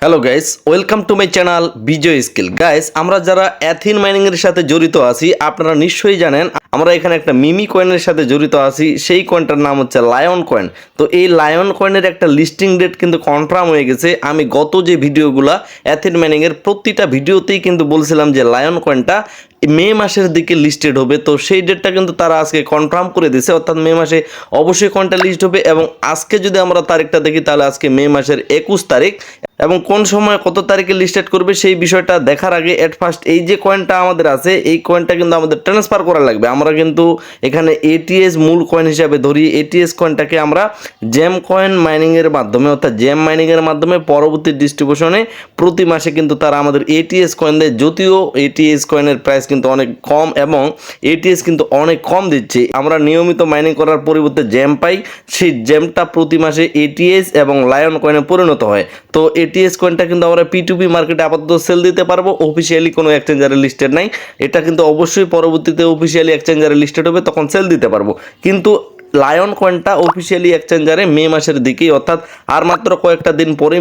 Hello guys, welcome to my channel Vijay skill. Guys, আমরা যারা অ্যাথিন mining এর সাথে জড়িত আছি, আপনারা নিশ্চয়ই জানেন আমরা এখানে একটা মিমি কয়েনের সাথে জড়িত আছি। সেই কয়েনটার নাম হচ্ছে লায়ন কয়েন। তো এই লায়ন কয়েনের একটা লিস্টিং ডেট কিন্তু কনফার্ম হয়ে গেছে। আমি গত যে ভিডিওগুলো অ্যাথিন মাইনিং এর প্রতিটা ভিডিওতেই কিন্তু বলছিলাম যে লায়ন কয়েনটা মে মাসের দিকে লিস্টেড হবে। তো সেই ডেটটা কিন্তু তারা আজকে কনফার্ম করে দিয়েছে, অর্থাৎ মে মাসে অবশ্যই কয়েনটা লিস্ট হবে। এবং আজকে যদি আমরা তারিখটা দেখি তাহলে আজকে মে মাসের 21 তারিখ, এবং কোন সময় কত তারিখে লিস্টেড করবে সেই বিষয়টা দেখার আগে এট ফার্স্ট এই যে কয়েনটা আমাদের আছে, এই কয়েনটা কিন্তু আমাদের ট্রান্সফার করা লাগবে। আমরা কিন্তু এখানে এটিএস মূল কয়েন হিসাবে ধরি। এটিএস কয়েনটাকে আমরা জেম কয়েন মাইনিংয়ের মাধ্যমে, অর্থাৎ জেম মাইনিংয়ের মাধ্যমে পরবর্তী ডিস্ট্রিবিউশনে প্রতি মাসে কিন্তু তারা আমাদের এটিএস কয়েন দেয়। যদিও এটিএস কয়েনের প্রাইস কিন্তু অনেক কম এবং এটিএস কিন্তু অনেক কম দিচ্ছে। আমরা নিয়মিত মাইনিং করার পরিবর্তে জেম পাই, সেই জেমটা প্রতি মাসে এটিএস এবং লায়ন কয়েনে পরিণত হয়। তো এটিএস কয়েনটা কিন্তু আমরা P2P মার্কেটে আপাতত সেল দিতে পারবো, অফিসিয়ালি কোনো এক্সচেঞ্জারে লিস্টেড নাই। এটা কিন্তু অবশ্যই পরবর্তীতে অফিসিয়ালি এক্সচেঞ্জারে লিস্টেড হবে, তখন সেল দিতে পারবো। কিন্তু লায়ন কয়েনটা অফিসিয়ালি এক্সচেঞ্জারে মে মাসের দিকেই, অর্থাৎ আর মাত্র কয়েকটা দিন পরে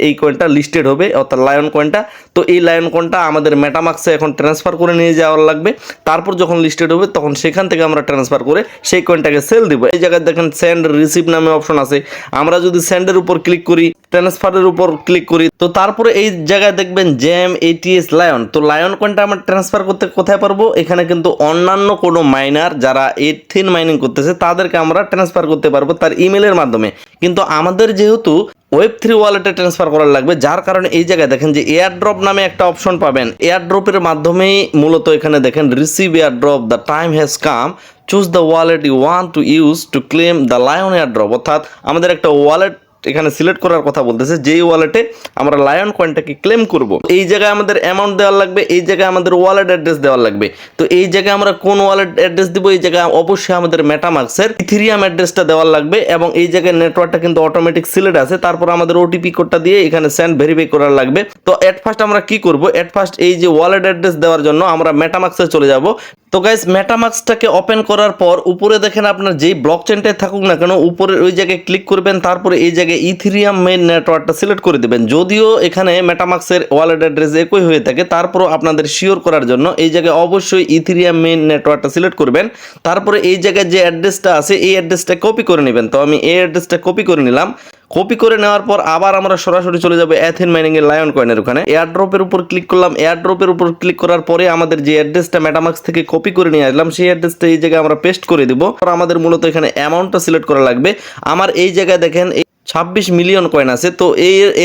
এই কয়েনটা লিস্টেড হবে, অর্থাৎ লায়ন কয়েনটা। তো এই লায়ন কয়েনটা আমাদের মেটামাক্সে এখন ট্রান্সফার করে নিয়ে যাওয়ার লাগবে। তারপর যখন লিস্টেড হবে তখন সেখান থেকে আমরা ট্রান্সফার করে সেই কয়েনটাকে সেল দিব। এই জায়গায় দেখেন সেন্ড রিসিভ নামে অপশন আছে। আমরা যদি সেন্ডের উপর ক্লিক করি, ট্রান্সফারের উপর ক্লিক করি, তো তারপরে এই জায়গায় দেখবেন জেম এটিএস লায়ন। তো লায়ন কয়েনটা আমরা ট্রান্সফার করতে কোথায় পারবো? এখানে কিন্তু অন্যান্য কোনো মাইনার যারা এথিন মাইনিং করতেছে তাদেরকে আমরা ট্রান্সফার করতে পারবো তার ইমেলের মাধ্যমে। কিন্তু আমাদের যেহেতু Web3 ওয়ালেটে ট্রান্সফার করার লাগবে, যার কারণে এই জায়গায় দেখেন যে এয়ারড্রপ নামে একটা অপশন পাবেন। এয়ারড্রপের মাধ্যমেই মূলত এখানে দেখেন receive airdrop, the time has come, choose the wallet you want to use to claim the lion airdrop. অর্থাৎ আমাদের একটা ওয়ালেট এখানে সিলেক্ট করার কথা বলতেছে, যেই ওয়ালেটে আমরা লায়ন কয়েনটাকে ক্লেম করব। এই জায়গায় আমাদের অ্যামাউন্ট দেওয়ার লাগবে, এই জায়গায় আমাদের ওয়ালেট অ্যাড্রেস দেওয়ার লাগবে। তো এই জায়গায় আমরা কোন ওয়ালেট অ্যাড্রেস দিব? এই জায়গায় অবশ্যই আমাদের মেটামাক্সের ইথেরিয়াম অ্যাড্রেসটা দেওয়ার লাগবে, এবং এই জায়গায় নেটওয়ার্কটা কিন্তু অটোমেটিক সিলেক্ট আছে। তারপর আমাদের ওটিপি কোডটা দিয়ে এখানে সেন্ড ভেরিফাই করার লাগবে। তো এট ফার্স্ট আমরা কি করব? এট ফার্স্ট এই যে ওয়ালেট অ্যাড্রেস দেওয়ার জন্য আমরা মেটামাক্সে চলে যাব। তো গাইস, মেটামাক্সটাকে ওপেন করার পর উপরে দেখেন আপনার যেই ব্লক চেনটাই থাকুক না কেন, উপরে ওই জায়গায় ক্লিক করবেন। তারপরে এই জায়গায় ইথেরিয়াম মেইন নেটওয়ার্কটা সিলেক্ট করে দেবেন। যদিও এখানে মেটামাক্সের ওয়ালেট অ্যাড্রেস একই হয়ে থাকে, তারপরও আপনাদের শিওর করার জন্য এই জায়গায় অবশ্যই ইথেরিয়াম মেইন নেটওয়ার্কটা সিলেক্ট করবেন। তারপরে এই জায়গায় যে অ্যাড্রেসটা আছে এই অ্যাড্রেসটা কপি করে নেবেন। তো আমি এই অ্যাড্রেসটা কপি করে নিলাম। কপি করে নেওয়ার পর আবার আমরা সরাসরি চলে যাবো অ্যাথিন মাইনিং এর লায়ন কয়েনের ওখানে। এয়ারড্রপের উপর ক্লিক করলাম। এয়ারড্রপের উপর ক্লিক করার পরে আমাদের যে অ্যাড্রেসটা মেটামাক্স থেকে কপি করে নিয়ে আসলাম সেই অ্যাড্রেসটা এই জায়গায় আমরা পেস্ট করে দিব। আমাদের মূলত এখানে অ্যামাউন্টটা সিলেক্ট করা লাগবে। আমার এই জায়গায় দেখেন 26 মিলিয়ন কয়েন আছে। তো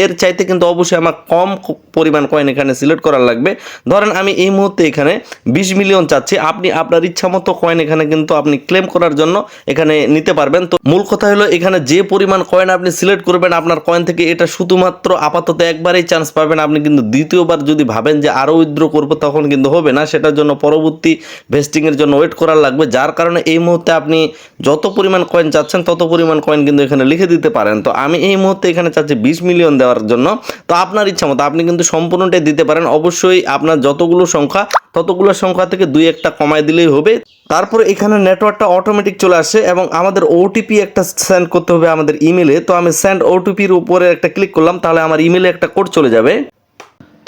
এর চাইতে কিন্তু অবশ্যই আমার কম পরিমাণ কয়েন এখানে সিলেক্ট করার লাগবে। ধরেন আমি এই মুহূর্তে এখানে 20 মিলিয়ন চাচ্ছি। আপনি আপনার ইচ্ছা মতো কয়েন এখানে কিন্তু আপনি ক্লেম করার জন্য এখানে নিতে পারবেন। তো মূল কথা হলো এখানে যে পরিমাণ কয়েন আপনি সিলেক্ট করবেন আপনার কয়েন থেকে, এটা শুধুমাত্র আপাতত একবারেই চান্স পাবেন। আপনি কিন্তু দ্বিতীয়বার যদি ভাবেন যে আরও উইথড্র করবো তখন কিন্তু হবে না, সেটার জন্য পরবর্তী ভেস্টিংয়ের জন্য ওয়েট করার লাগবে। যার কারণে এই মুহূর্তে আপনি যত পরিমাণ কয়েন চাচ্ছেন তত পরিমাণ কয়েন কিন্তু এখানে লিখে দিতে পারেন। তো আমি এই মুহূর্তে এখানে চাচ্ছি 20 মিলিয়ন দেওয়ার জন্য। তো আপনার ইচ্ছা মতো আপনি কিন্তু সম্পূর্ণটাই দিতে পারেন। অবশ্যই আপনার যতগুলো সংখ্যা ততগুলো সংখ্যা থেকে 2-1টা কমায় দিলেই হবে। তারপরে এখানে নেটওয়ার্কটা অটোমেটিক চলে আসে এবং আমাদের ওটিপি একটা সেন্ড করতে হবে আমাদের ইমেলে। তো আমি সেন্ড ওটিপির উপরে একটা ক্লিক করলাম, তাহলে আমার ইমেলে একটা কোড চলে যাবে।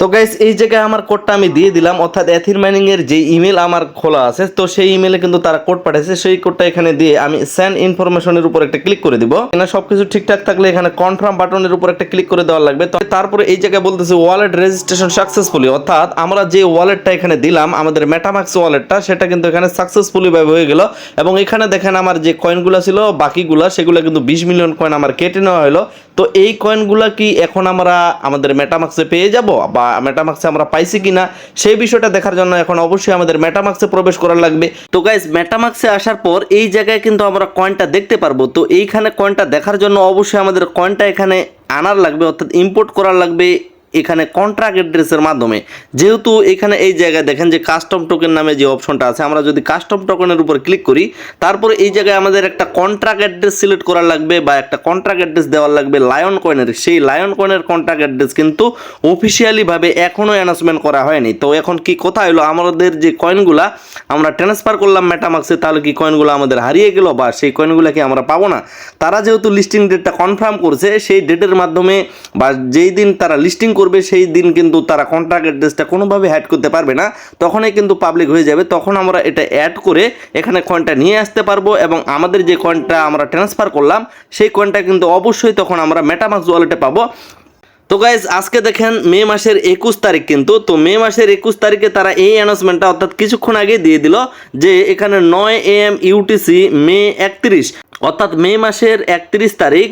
তো গাইস, এই জায়গায় আমার কোডটা আমি দিয়ে দিলাম, অর্থাৎ অ্যাথিন মাইনিং এর যে ইমেল আমার খোলা আছে তো সেই ইমেলে কিন্তু তারা কোড পাঠাইছে। সেই কোডটা এখানে দিয়ে আমি সেন্ড ইনফরমেশনের উপর একটা ক্লিক করে দিব। এখানে সবকিছু ঠিকঠাক থাকলে এখানে কনফার্ম বাটনের উপর একটা ক্লিক করে দেওয়া লাগবে। তো তারপরে এই জায়গায় বলতেছে ওয়ালেট রেজিস্ট্রেশন সাকসেসফুলি, অর্থাৎ আমরা যে ওয়ালেটটা এখানে দিলাম আমাদের মেটামাক্স ওয়ালেটটা, সেটা কিন্তু এখানে সাকসেসফুলি ভাবে হয়ে গেল। এবং এখানে দেখেন আমার যে কয়েনগুলো ছিল বাকিগুলা, সেগুলো কিন্তু 20 মিলিয়ন কয়েন আমার কেটে নেওয়া হলো। তো এই কয়েনগুলা কি এখন আমরা আমাদের মেটামাক্সে পেয়ে যাব বা মেটামাক্সে আমরা পাইছি কিনা সেই বিষয়টা দেখার জন্য এখন অবশ্যই আমাদের মেটামাক্সে প্রবেশ করার লাগবে। তো গাইস, মেটামাক্সে আসার পর এই জায়গায় কিন্তু আমরা কয়েনটা দেখতে পারবো। তো এইখানে কয়েনটা দেখার জন্য অবশ্যই আমাদের কয়েনটা এখানে আনার লাগবে, অর্থাৎ ইম্পোর্ট করার লাগবে এখানে কন্ট্রাক্ট অ্যাড্রেসের মাধ্যমে। যেহেতু এখানে এই জায়গায় দেখেন যে কাস্টম টোকেন নামে যে অপশনটা আছে, আমরা যদি কাস্টম টোকেনের উপর ক্লিক করি, তারপরে এই জায়গায় আমাদের একটা কন্ট্রাক্ট অ্যাড্রেস সিলেক্ট করা লাগবে বা একটা কন্ট্রাক্ট অ্যাড্রেস দেওয়া লাগবে লায়ন কয়েনের। সেই লায়ন কয়েনের কন্ট্রাক্ট অ্যাড্রেস কিন্তু অফিসিয়ালিভাবে এখনও অ্যানাউন্সমেন্ট করা হয়নি। তো এখন কি কথা হলো, আমাদের যে কয়েনগুলা আমরা ট্রান্সফার করলাম মেটামাক্সে, তাহলে কি কয়েনগুলো আমাদের হারিয়ে গেল বা সেই কয়েনগুলো কি আমরা পাবো না? তারা যেহেতু লিস্টিং ডেটটা কনফার্ম করছে, সেই ডেটের মাধ্যমে বা যেই দিন তারা লিস্টিং করবে সেই দিন কিন্তু তারা কন্ট্রাক্ট অ্যাড্রেসটা কোনোভাবে অ্যাড করতে পারবে না, তখনই কিন্তু পাবলিক হয়ে যাবে। তখন আমরা এটা অ্যাড করে এখানে কয়েনটা নিয়ে আসতে পারবো এবং আমাদের যে কয়েনটা আমরা ট্রান্সফার করলাম সেই কয়েনটা কিন্তু অবশ্যই তখন আমরা মেটামাক্স ওয়ালেটে পাবো। তো গাইজ আজকে দেখেন মে মাসের 21 তারিখ, কিন্তু তো মে মাসের 21 তারিখে তারা এই অ্যানাউন্সমেন্টটা অর্থাৎ কিছুক্ষণ আগে দিয়ে দিল যে এখানে 9 AM UTC মে 31 অর্থাৎ মে মাসের 31 তারিখ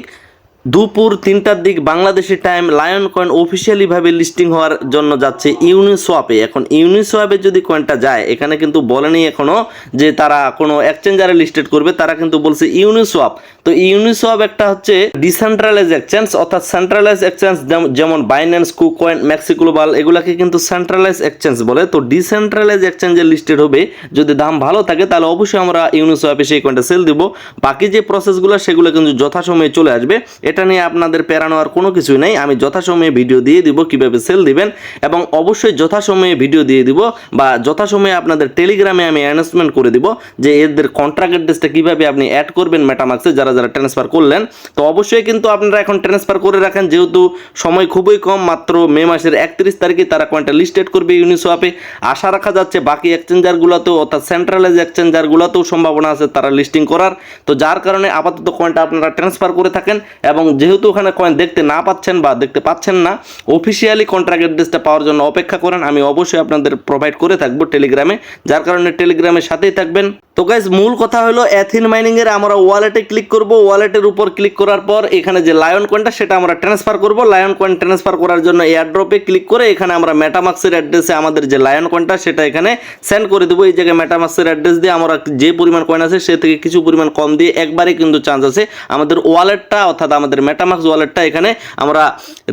দুপুর 3টার দিক বাংলাদেশি টাইম লায়ন কয়েন অফিসিয়ালিভাবে লিস্টিং হওয়ার জন্য যাচ্ছে ইউনিসোয়াপে। এখন ইউনিসোয়াপে যদি কয়েনটা যায়, এখানে কিন্তু বলেনি এখনও যে তারা কোনো এক্সচেঞ্জারে লিস্টেড করবে, তারা কিন্তু বলছে ইউনিসোয়াপ। তো ইউনিসোয়াপ একটা হচ্ছে ডিসেন্ট্রালাইজ এক্সচেঞ্জ, অর্থাৎ সেন্ট্রালাইজ এক্সচেঞ্জ যেমন বাইন্যান্স, কুকয়েন, ম্যাক্সি গ্লোবাল, এগুলাকে কিন্তু সেন্ট্রালাইজ এক্সচেঞ্জ বলে। তো ডিসেন্ট্রালাইজ এক্সচেঞ্জে লিস্টেড হবে, যদি দাম ভালো থাকে তাহলে অবশ্যই আমরা ইউনিসোয়াপে সেই কয়েনটা সেল দিব। বাকি যে প্রসেসগুলো সেগুলো কিন্তু যথাসময়ে চলে আসবে, এটা নিয়ে আপনাদের প্যারা নেওয়ার কোনো কিছুই নেই। আমি যথাসময়ে ভিডিও দিয়ে দিব কিভাবে সেল দিবেন, এবং অবশ্যই যথাসময়ে ভিডিও দিয়ে দিব বা যথাসময়ে আপনাদের টেলিগ্রামে আমি অ্যানাউন্সমেন্ট করে দিব যে এদের কন্ট্রাক্ট অ্যাড্রেসটা কীভাবে আপনি অ্যাড করবেন মেটামাক্সে যারা যারা ট্রান্সফার করলেন। তো অবশ্যই কিন্তু আপনারা এখন ট্রান্সফার করে রাখেন, যেহেতু সময় খুবই কম, মাত্র মে মাসের 31 তারিখে তারা কয়েনটা লিস্টেড করবে ইউনিসোয়াপে। আশা রাখা যাচ্ছে বাকি এক্সচেঞ্জারগুলোতেও অর্থাৎ সেন্ট্রালাইজ এক্সচেঞ্জারগুলোতেও সম্ভাবনা আছে তারা লিস্টিং করার। তো যার কারণে আপাতত কয়েনটা আপনারা ট্রান্সফার করে থাকেন, এবং যেহেতু ওখানে কয়েন দেখতে না পাচ্ছেন বা দেখতে পাচ্ছেন না, অফিসিয়ালি কন্ট্রাক্ট অ্যাড্রেসটা পাওয়ার জন্য অপেক্ষা করেন। আমি অবশ্যই আপনাদের প্রোভাইড করে থাকবো টেলিগ্রামে, যার কারণে টেলিগ্রামের সাথেই থাকবেন। তো গাইজ মূল কথা হলো অ্যাথিন মাইনিং এর আমরা ওয়ালেটে ক্লিক করব। ওয়ালেটের উপর ক্লিক করার পর এখানে যে লায়ন কয়েনটা সেটা আমরা ট্রান্সফার করব। লায়ন কয়েন ট্রান্সফার করার জন্য এয়ারড্রপে ক্লিক করে এখানে আমরা মেটামাক্সের অ্যাড্রেসে আমাদের যে লায়ন কয়েনটা সেটা এখানে সেন্ড করে দেবো। এই জায়গায় মেটামাক্সের অ্যাড্রেস দিয়ে আমরা যে পরিমাণ কয়েন আছে সে থেকে কিছু পরিমাণ কম দিয়ে একবারে কিন্তু চান্স আছে আমাদের ওয়ালেটটা অর্থাৎ আমাদের মেটামাক্স ওয়ালেটটা এখানে আমরা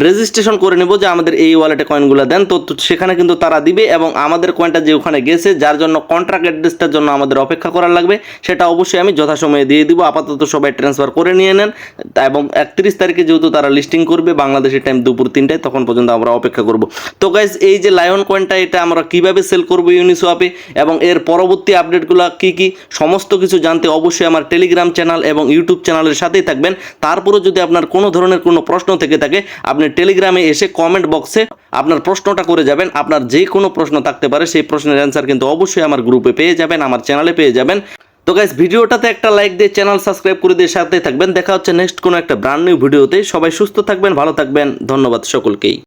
রেজিস্ট্রেশন করে নেব যে আমাদের এই ওয়ালেটে কয়েনগুলো দেন। তো সেখানে কিন্তু তারা দিবে, এবং আমাদের কয়েনটা যে ওখানে গেছে যার জন্য কন্ট্রাক্ট অ্যাড্রেসটার জন্য আমাদের অপেক্ষা করার লাগবে, সেটা অবশ্যই আমি যথাসময়ে দিয়ে দিব। আপাতত সবাই ট্রান্সফার করে নিয়ে নেন, এবং 31 তারিখে যেহেতু তারা লিস্টিং করবে বাংলাদেশের টাইম দুপুর 3টায়, তখন পর্যন্ত আমরা অপেক্ষা করব। তো গাইজ এই যে লায়ন কয়েনটা এটা আমরা কিভাবে সেল করব ইউনিসোয়াপে এবং এর পরবর্তী আপডেটগুলো কি কি সমস্ত কিছু জানতে অবশ্যই আমার টেলিগ্রাম চ্যানেল এবং ইউটিউব চ্যানেলের সাথেই থাকবেন। তারপরে যদি আপনার কোনো ধরনের কোনো প্রশ্ন থেকে থাকে আপনি টেলিগ্রামে এসে কমেন্ট বক্সে আপনার প্রশ্নটা করে যাবেন। আপনার যে কোনো প্রশ্ন থাকতে পারে, সেই প্রশ্নের অ্যান্সার কিন্তু অবশ্যই আমার গ্রুপে পেয়ে যাবেন, আমার চ্যানেলে পেয়ে যাবেন। তো গাইস ভিডিওটাতে একটা লাইক দিয়ে চ্যানেল সাবস্ক্রাইব করে দিয়ে সাথে থাকবেন। দেখা হচ্ছে নেক্সট কোনো একটা ব্র্যান্ড নিউ ভিডিওতে। সবাই সুস্থ থাকবেন, ভালো থাকবেন। ধন্যবাদ সকলকেই।